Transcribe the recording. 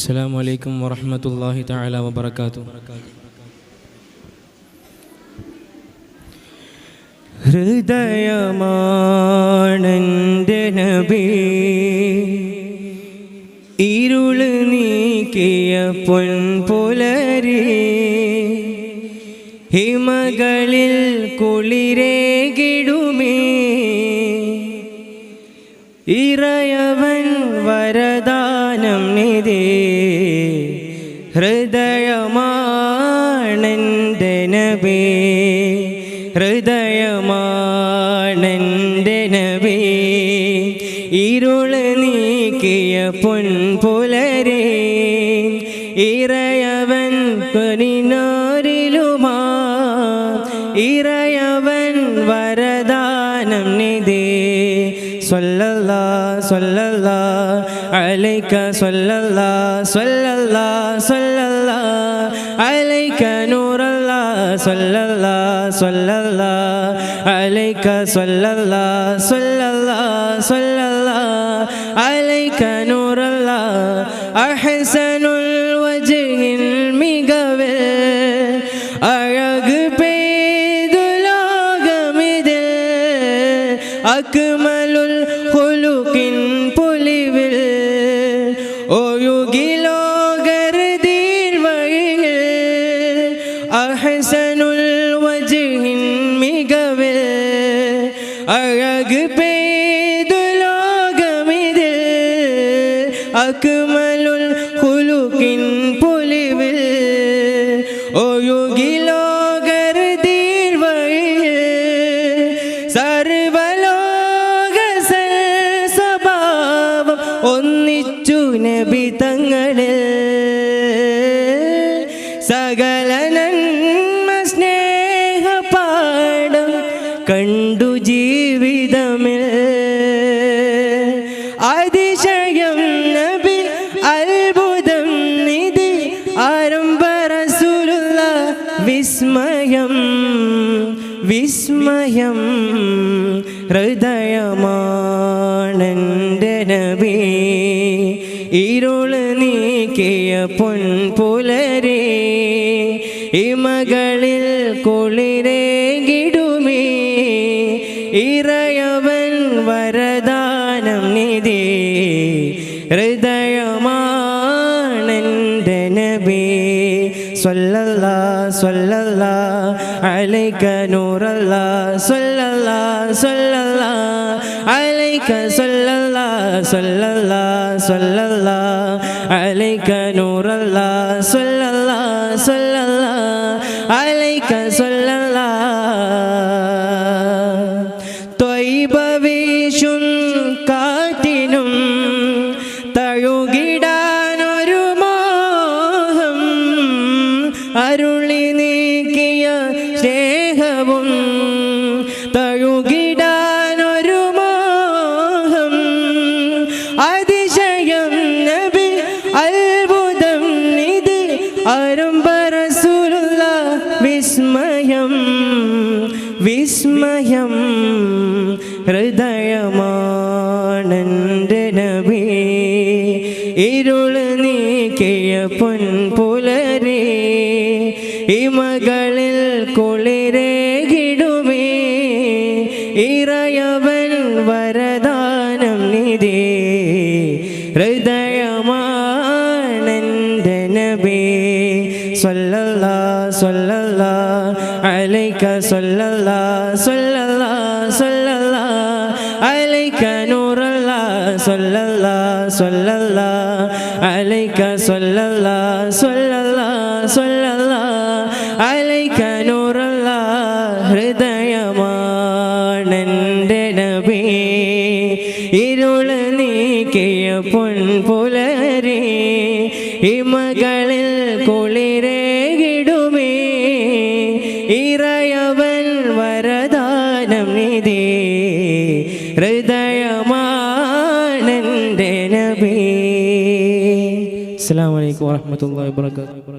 السلام عليكم ورحمة الله تعالى وبركاته. ഹൃദയമാണെൻ്റെ നബി ഇരുള് നീക്കിയ പൊൻപുലരി ഹിമകളിൽ കുളിരേകിടുമേ ഇറയവൻ വരദാനം നിധി ഹൃദയമാണെൻ്റെ നബി ഹൃദയമാണെൻ്റെ നബി ഇരുള് നീക്കിയ പൊൻപുലരി ഇറയവൻ പനിനാരിലുമാ ഇറയവൻ വരദാനം നിധി സ്വല്ലല്ലാഹ് സ്വല്ലല്ലാഹ് അലൈക സ്വല്ലല്ലാഹ് സ്വല്ലല്ലാഹ് സ്വല്ലല്ലാഹ് അലൈക നൂറല്ലാഹ് സ്വല്ലല്ലാഹ് സ്വല്ലല്ലാഹ് അലൈക സ്വല്ലല്ലാഹ് സ്വല്ലല്ലാഹ് സ്വല്ലല്ലാഹ് അലൈക നൂറല്ലാഹ് അഹ്സനുൽ വജ്ഹിൽ മികവിൽ അഴക് പെയ്തു ലോകമിതിൽ അക്മലുൽ ഖുലുഖിൻ പൊലിവിൽ ഒഴുകിലോകരുതീൻ വഴിയിൽ അഹ്സനുൽ വജ്ഹിൻ മികവിൽ അഴക് പെയ്തു ലോകമിതിൽ അക്മലുൽ ഖുലുഖിൻ പൊലിവിൽ ഒഴുകിലോകരുതീൻ വഴിയിൽ സർവലോക സ്വഭാവം ഒന്നിച്ചു നബി തങ്ങളിൽ സകല നന്മ സ്നേഹപാഠം കണ്ടു ജീവിതമിൽ അതിശയം നബി അത്ഭുതം നിധി ആരംഭ റസൂലുള്ളാഹ് വിസ്മയം വിസ്മയം ഹൃദയമാണെൻ്റെ നബി ഇരുള് നീക്കിയ പൊൻപുലരി ഇമകളിൽ കുളിരേകിടുമേ ഇറയവൻ വരദാനം നിധി ഹൃദയമാണെൻ്റെ നബി സ്വല്ലല്ലാഹ് സ്വല്ലല്ലാഹ് അലൈക നൂറല്ലാഹ് സ്വല്ലല്ലാഹ് സ്വല്ലല്ലാഹ് അലൈക സ്വല്ലല്ലാഹ് സ്വല്ലല്ലാഹ് സ്വല്ലല്ലാഹ് അലൈക നൂറല്ലാഹ് സ്വല്ലല്ലാഹ് സ്വല്ലല്ലാഹ് അലൈക സ്വല്ലല്ലാഹ് ത്വയ്ബ വീശും കാറ്റിനും തഴുകിടാനൊരു മോഹം അരുളി നീക്കിയ സ്നേഹവും തഴുകിടാനൊരു മോഹം അതിശയം നബി അത്ഭുതം നിധി ആരംഭ റസൂലുള്ളാഹ് വിസ്മയം വിസ്മയം ഹൃദയമാണെൻ്റെ നബി ഇരുള് നീക്കിയ പൊൻപുലരി ഇമകളിൽ കുളിരേകിടുമേ ഇറയവൻ വരദാനം നിധി ഹൃദയമാണെൻ്റെ നബി സ്വല്ലല്ലാഹ് സ്വല്ലല്ലാഹ് അലൈക സ്വല്ലല്ലാഹ് സ്വല്ലല്ലാഹ് സ്വല്ലല്ലാഹ് അലൈക നൂറല്ലാഹ് സ്വല്ലല്ലാഹ് സ്വല്ലല്ലാഹ് അലൈക സ്വല്ലല്ലാഹ് സ്വല്ലല്ലാഹ് സ്വല്ലല്ലാഹ് അലൈക നൂറല്ലാഹ് ഹൃദയമാണെൻ്റെ നബി ഇരുള് നീക്കിയ പൊൻപുലരി ഇമകളിൽ കുളിരേകിടുമേ ഇറയവൻ വരദാനം നിധി ഹൃദയമാണെൻ്റെ നബി. അസ്സലാമു അലൈക്കും വറഹ്മത്തുള്ളാഹി വബറകാതുഹു.